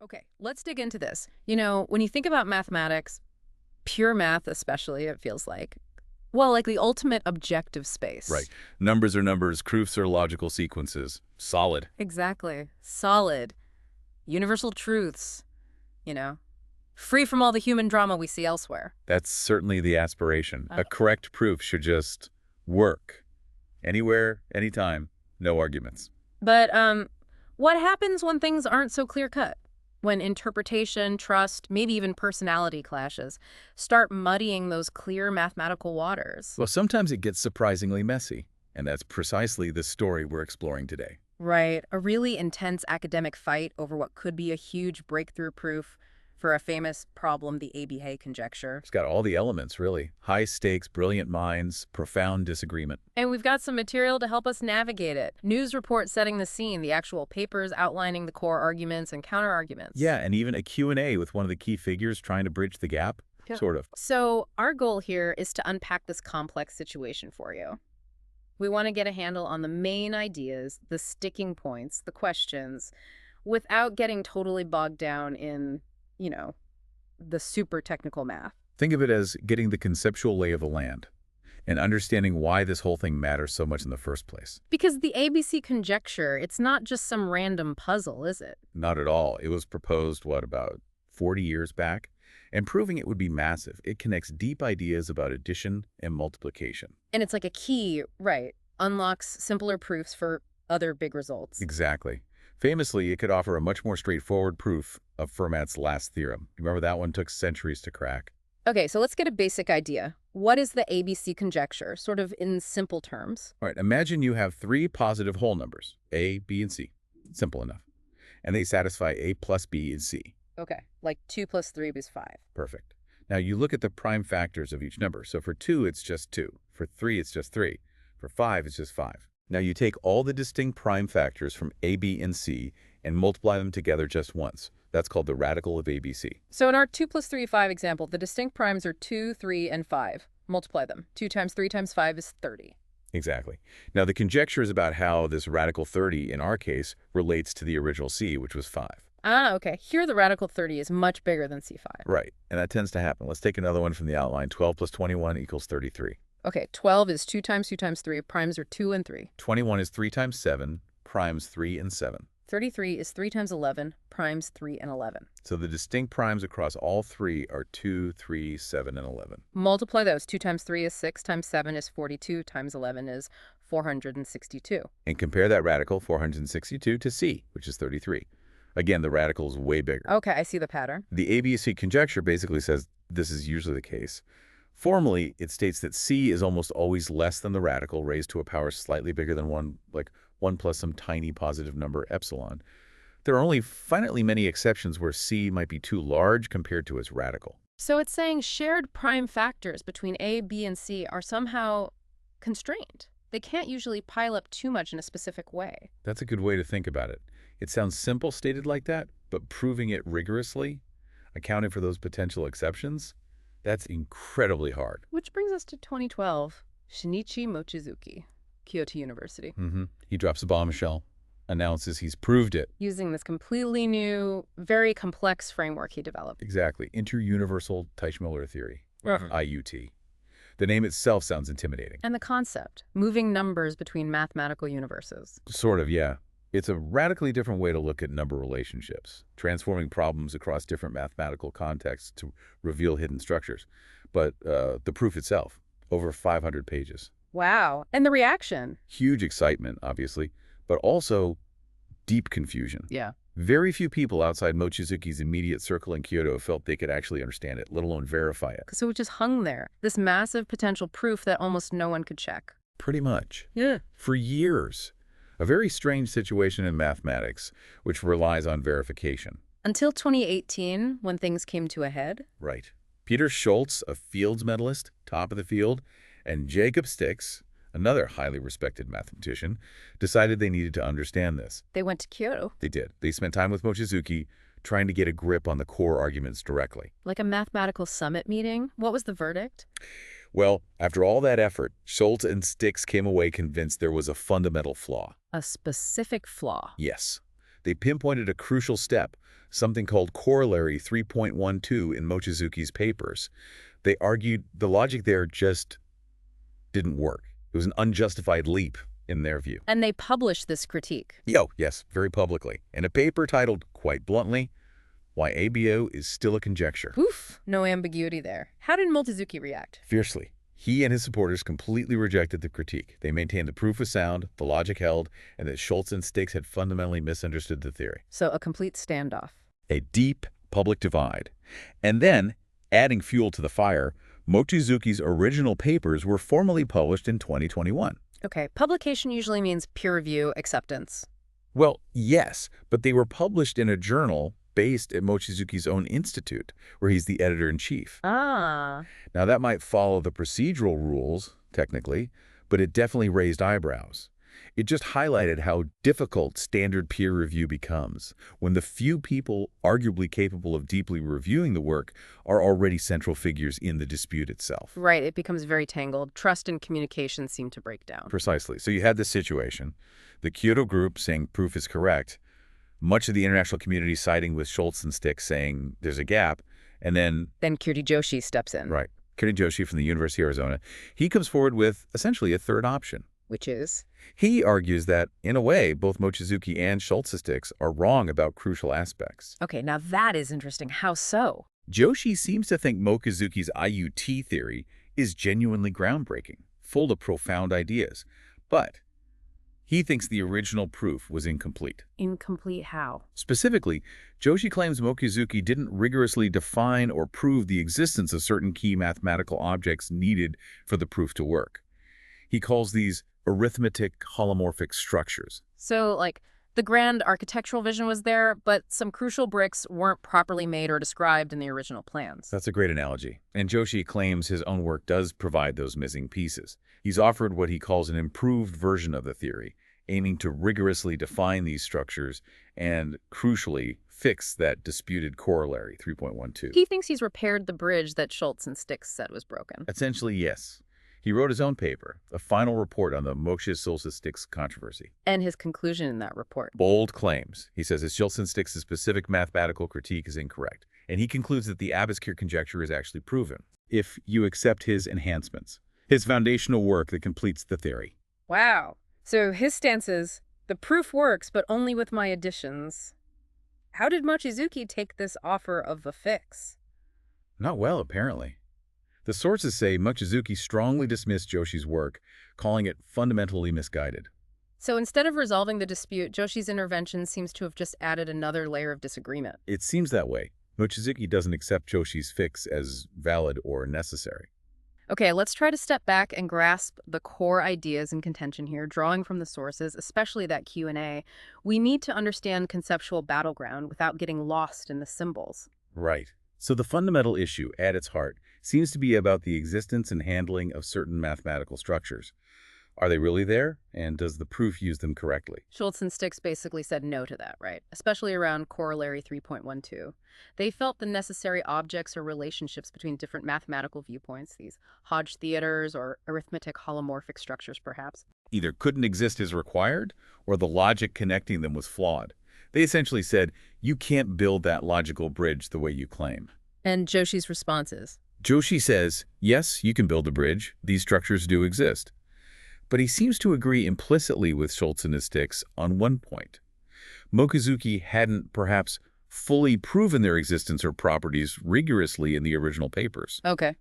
Okay, let's dig into this. When you think about mathematics, pure math especially, it feels like, well, like the ultimate objective Right. space. Numbers are numbers, proofs are logical sequences. Solid. Exactly. Solid. Universal truths, you know, free from all the human drama we see elsewhere. That's certainly the aspiration. Uh, A correct proof should just work. Anywhere, anytime, no arguments. but what happens when things aren't so clear-cut? When interpretation, trust, maybe even personality clashes start muddying those clear mathematical waters? Well, sometimes it gets surprisingly messy, and that's precisely the story we're exploring today. Right, a really intense academic fight over what could be a huge breakthrough proof for a famous problem, the ABA conjecture. It's got all the elements, really. High stakes, brilliant minds, profound disagreement. And we've got some material to help us navigate it. News reports setting the scene, the actual papers outlining the core arguments and counterarguments. Yeah, and even a Q&A with one of the key figures trying to bridge the gap. Yeah. Sort of. So our goal here is to unpack this complex situation for you. We want to get a handle on the main ideas, the sticking points, the questions, without getting totally bogged down in, the super technical math. Think of it as getting the conceptual lay of the land and understanding why this whole thing matters so much in the first place. Because the ABC conjecture, it's not just some random puzzle, is it? Not at all. It was proposed, about 40 years back? And proving it would be massive. It connects deep ideas about addition and multiplication. And it's like a key, right, unlocks simpler proofs for other big results. Exactly. Famously, it could offer a much more straightforward proof of Fermat's last theorem. Remember that one took centuries to crack? Okay, so let's get a basic idea. What is the ABC conjecture, sort of in simple terms? All right, imagine you have three positive whole numbers, A, B, and C. Simple enough. And they satisfy A plus B is C. Okay, like 2 plus 3 is 5. Perfect. Now you look at the prime factors of each number. So for 2, it's just 2. For 3, it's just 3. For 5, it's just 5. Now you take all the distinct prime factors from A, B, and C and multiply them together just once. That's called the radical of ABC. So in our 2 plus 3, 5 example, the distinct primes are 2, 3, and 5. Multiply them. 2 times 3 times 5 is 30. Exactly. Now the conjecture is about how this radical 30, in our case, relates to the original C, which was 5. Ah, okay. Here the radical 30 is much bigger than C5. Right, and that tends to happen. Let's take another one from the outline. 12 plus 21 equals 33. Okay, 12 is 2 times 2 times 3. Primes are 2 and 3. 21 is 3 times 7, primes 3 and 7. 33 is 3 times 11, primes 3 and 11. So the distinct primes across all three are 2, 3, 7, and 11. Multiply those. 2 times 3 is 6, times 7 is 42, times 11 is 462. And compare that radical, 462, to C, which is 33. Again, the radical is way bigger. Okay, I see the pattern. The ABC conjecture basically says this is usually the case. Formally, it states that C is almost always less than the radical raised to a power slightly bigger than 1, like 1 plus some tiny positive number, epsilon. There are only finitely many exceptions where C might be too large compared to its radical. So it's saying shared prime factors between A, B, and C are somehow constrained. They can't usually pile up too much in a specific way. That's a good way to think about it. It sounds simple stated like that, but proving it rigorously, accounting for those potential exceptions, that's incredibly hard. Which brings us to 2012, Shinichi Mochizuki, Kyoto University. He drops a bombshell, announces he's proved it. Using this completely new, very complex framework he developed. Exactly. Inter-Universal Teichmüller Theory, IUT. The name itself sounds intimidating. And the concept, moving numbers between mathematical universes. Sort of, yeah. It's a radically different way to look at number relationships, transforming problems across different mathematical contexts to reveal hidden structures. But the proof itself, over 500 pages. Wow. And the reaction? Huge excitement, obviously, but also deep confusion. Yeah. Very few people outside Mochizuki's immediate circle in Kyoto felt they could actually understand it, let alone verify it. So it just hung there, this massive potential proof that almost no one could check. Pretty much. Yeah. For years. A very strange situation in mathematics, which relies on verification. Until 2018, when things came to a head. Right. Peter Scholze, a Fields medalist, top of the field, and Jakob Stix, another highly respected mathematician, decided they needed to understand this. They went to Kyoto. They did. They spent time with Mochizuki, trying to get a grip on the core arguments directly. Like a mathematical summit meeting? What was the verdict? Well, after all that effort, Scholze and Stix came away convinced there was a fundamental flaw. A specific flaw. Yes. They pinpointed a crucial step, something called corollary 3.12 in Mochizuki's papers. They argued the logic there just didn't work. It was an unjustified leap, in their view. And they published this critique. Yes, very publicly, in a paper titled, quite bluntly, Why ABO is Still a Conjecture. Oof, no ambiguity there. How did Mochizuki react? Fiercely. He and his supporters completely rejected the critique. They maintained the proof was sound, the logic held, and that Scholze and Stix had fundamentally misunderstood the theory. So a complete standoff. A deep public divide. And then, adding fuel to the fire, Mochizuki's original papers were formally published in 2021. Okay, publication usually means peer review, acceptance. Well, yes, but they were published in a journal based at Mochizuki's own institute, where he's the editor-in-chief. Ah. Now, that might follow the procedural rules, technically, but it definitely raised eyebrows. It just highlighted how difficult standard peer review becomes when the few people arguably capable of deeply reviewing the work are already central figures in the dispute itself. Right, it becomes very tangled. Trust and communication seem to break down. Precisely. So you had this situation, the Kyoto group saying proof is correct, much of the international community siding with Scholze and Stix saying there's a gap, and then Kirti Joshi steps in. Right. Kirti Joshi from the University of Arizona, he comes forward with essentially a third option. Which is? He argues that, in a way, both Mochizuki and Scholze Stix are wrong about crucial aspects. Okay, now that is interesting. How so? Joshi seems to think Mochizuki's IUT theory is genuinely groundbreaking, full of profound ideas, but he thinks the original proof was incomplete. Incomplete how? Specifically, Joshi claims Mochizuki didn't rigorously define or prove the existence of certain key mathematical objects needed for the proof to work. He calls these arithmetic holomorphic structures. So, like, the grand architectural vision was there, but some crucial bricks weren't properly made or described in the original plans. That's a great analogy. And Joshi claims his own work does provide those missing pieces. He's offered what he calls an improved version of the theory, aiming to rigorously define these structures and, crucially, fix that disputed corollary 3.12. He thinks he's repaired the bridge that Scholze and Stix said was broken. Essentially, yes. He wrote his own paper, a final report on the Mochizuki-Stix controversy. And his conclusion in that report. Bold claims. He says his Scholze and Stix's specific mathematical critique is incorrect, and he concludes that the Abbaskir conjecture is actually proven, if you accept his enhancements, his foundational work that completes the theory. Wow. So his stance is, the proof works, but only with my additions. How did Mochizuki take this offer of a fix? Not well, apparently. The sources say Mochizuki strongly dismissed Joshi's work, calling it fundamentally misguided. So instead of resolving the dispute, Joshi's intervention seems to have just added another layer of disagreement. It seems that way. Mochizuki doesn't accept Joshi's fix as valid or necessary. Okay, let's try to step back and grasp the core ideas in contention here, drawing from the sources, especially that Q&A. We need to understand conceptual battleground without getting lost in the symbols. Right. So the fundamental issue, at its heart, seems to be about the existence and handling of certain mathematical structures. Are they really there, and does the proof use them correctly? Scholze and Stix basically said no to that, right? Especially around corollary 3.12. They felt the necessary objects or relationships between different mathematical viewpoints, these Hodge theaters or arithmetic holomorphic structures, perhaps, either couldn't exist as required, or the logic connecting them was flawed. They essentially said, you can't build that logical bridge the way you claim. And Joshi's response is? Joshi says, yes, you can build a bridge. These structures do exist. But he seems to agree implicitly with Scholze and Stix on one point. Mochizuki hadn't perhaps fully proven their existence or properties rigorously in the original papers. Okay.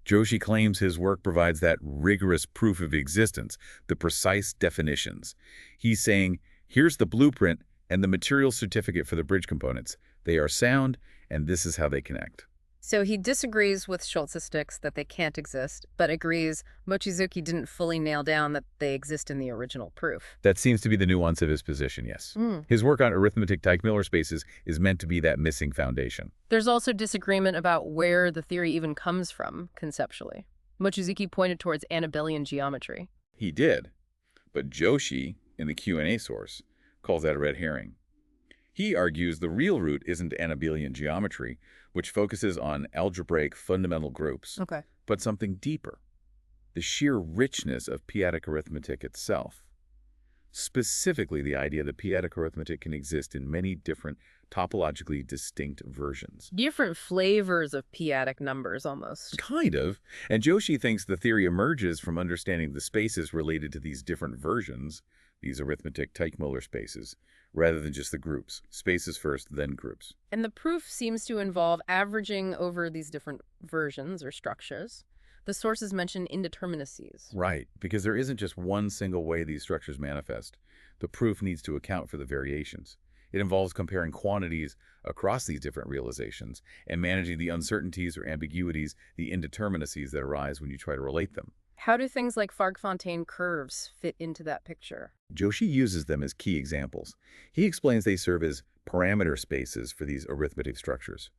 Joshi claims his work provides that rigorous proof of existence, the precise definitions. He's saying, here's the blueprint and the material certificate for the bridge components. They are sound, and this is how they connect. So he disagrees with Scholze Stix that they can't exist, but agrees Mochizuki didn't fully nail down that they exist in the original proof. That seems to be the nuance of his position, yes. His work on arithmetic Teichmüller spaces is meant to be that missing foundation. There's also disagreement about where the theory even comes from, conceptually. Mochizuki pointed towards Abelian geometry. He did, but Joshi, in the Q&A source, calls that a red herring. He argues the real root isn't Abelian geometry, which focuses on algebraic fundamental groups, but something deeper, the sheer richness of p-adic arithmetic itself. Specifically, the idea that p-adic arithmetic can exist in many different topologically distinct versions. Different flavors of p-adic numbers, almost. Kind of. And Joshi thinks the theory emerges from understanding the spaces related to these different versions, these arithmetic Teichmüller spaces, rather than just the groups. Spaces first, then groups. And the proof seems to involve averaging over these different versions or structures. The sources mention indeterminacies. Right, because there isn't just one single way these structures manifest. The proof needs to account for the variations. It involves comparing quantities across these different realizations and managing the uncertainties or ambiguities, the indeterminacies that arise when you try to relate them. How do things like Farg-Fontaine curves fit into that picture? Joshi uses them as key examples. He explains they serve as parameter spaces for these arithmetic structures.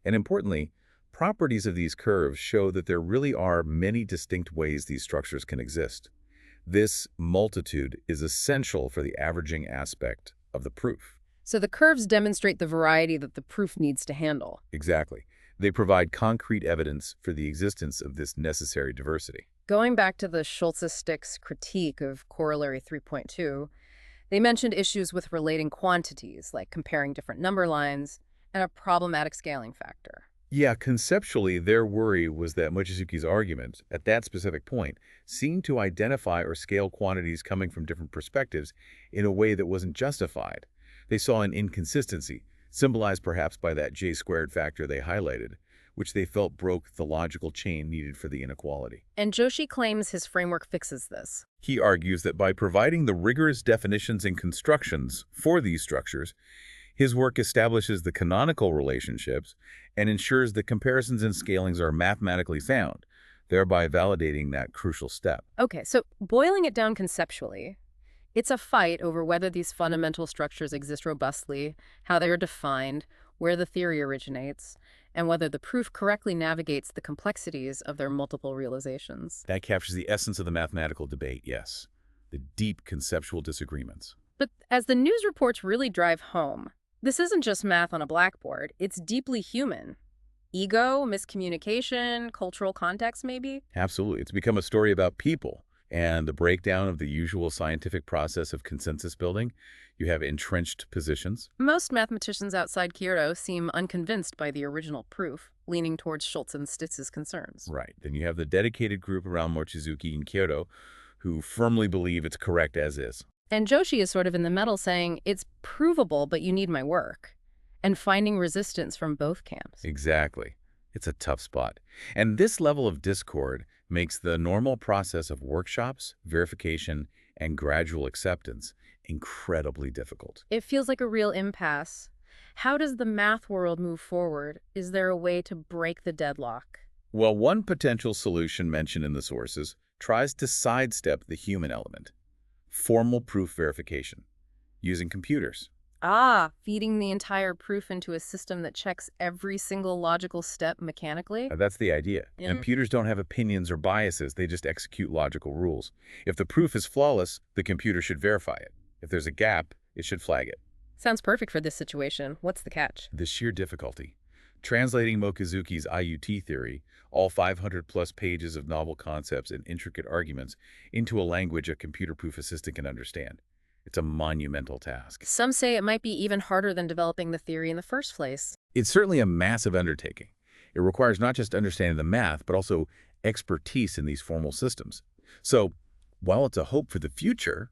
And importantly, properties of these curves show that there really are many distinct ways these structures can exist. This multitude is essential for the averaging aspect of the proof. So the curves demonstrate the variety that the proof needs to handle. Exactly. They provide concrete evidence for the existence of this necessary diversity. Going back to the Scholze Stix critique of Corollary 3.2, they mentioned issues with relating quantities, like comparing different number lines, and a problematic scaling factor. Yeah, conceptually, their worry was that Mochizuki's argument, at that specific point, seemed to identify or scale quantities coming from different perspectives in a way that wasn't justified. They saw an inconsistency, symbolized perhaps by that J-squared factor they highlighted, which they felt broke the logical chain needed for the inequality. And Joshi claims his framework fixes this. He argues that by providing the rigorous definitions and constructions for these structures, his work establishes the canonical relationships and ensures that comparisons and scalings are mathematically sound, thereby validating that crucial step. Okay, so boiling it down conceptually, it's a fight over whether these fundamental structures exist robustly, how they are defined, where the theory originates, and whether the proof correctly navigates the complexities of their multiple realizations. That captures the essence of the mathematical debate, yes. The deep conceptual disagreements. But as the news reports really drive home, this isn't just math on a blackboard. It's deeply human. Ego, miscommunication, cultural context, maybe? Absolutely. It's become a story about people and the breakdown of the usual scientific process of consensus building. You have entrenched positions. Most mathematicians outside Kyoto seem unconvinced by the original proof, leaning towards Scholze and Stitz's concerns. Right. Then you have the dedicated group around Mochizuki in Kyoto who firmly believe it's correct as is. And Joshi is sort of in the middle saying, it's provable, but you need my work, and finding resistance from both camps. Exactly. It's a tough spot. And this level of discord makes the normal process of workshops, verification, and gradual acceptance incredibly difficult. It feels like a real impasse. How does the math world move forward? Is there a way to break the deadlock? Well, one potential solution mentioned in the sources tries to sidestep the human element. Formal proof verification, using computers. Feeding the entire proof into a system that checks every single logical step mechanically? That's the idea. Yeah. Computers don't have opinions or biases, they just execute logical rules. If the proof is flawless, the computer should verify it. If there's a gap, it should flag it. Sounds perfect for this situation. What's the catch? The sheer difficulty. Translating Mochizuki's IUT theory, all 500-plus pages of novel concepts and intricate arguments, into a language a computer-proof assistant can understand. It's a monumental task. Some say it might be even harder than developing the theory in the first place. It's certainly a massive undertaking. It requires not just understanding the math, but also expertise in these formal systems. So, while it's a hope for the future,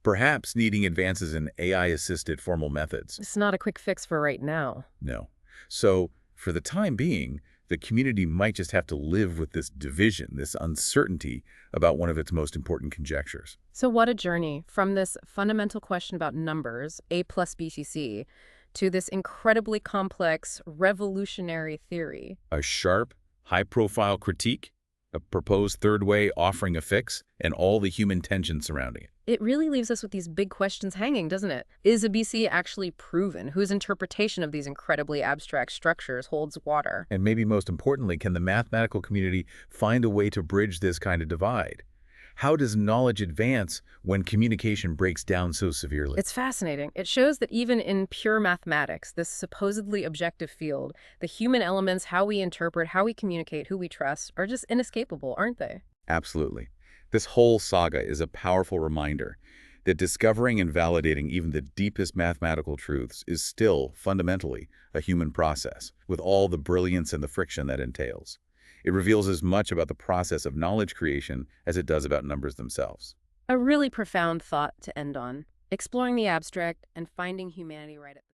perhaps needing advances in AI-assisted formal methods. It's not a quick fix for right now. No. So, for the time being, the community might just have to live with this division, this uncertainty about one of its most important conjectures. So what a journey from this fundamental question about numbers, A plus BCC, to this incredibly complex, revolutionary theory. A sharp, high-profile critique, a proposed third way offering a fix, and all the human tension surrounding it. It really leaves us with these big questions hanging, doesn't it? Is a BC actually proven? Whose interpretation of these incredibly abstract structures holds water? And maybe most importantly, can the mathematical community find a way to bridge this kind of divide? How does knowledge advance when communication breaks down so severely? It's fascinating. It shows that even in pure mathematics, this supposedly objective field, the human elements, how we interpret, how we communicate, who we trust, are just inescapable, aren't they? Absolutely. This whole saga is a powerful reminder that discovering and validating even the deepest mathematical truths is still, fundamentally, a human process, with all the brilliance and the friction that entails. It reveals as much about the process of knowledge creation as it does about numbers themselves. A really profound thought to end on, exploring the abstract and finding humanity right at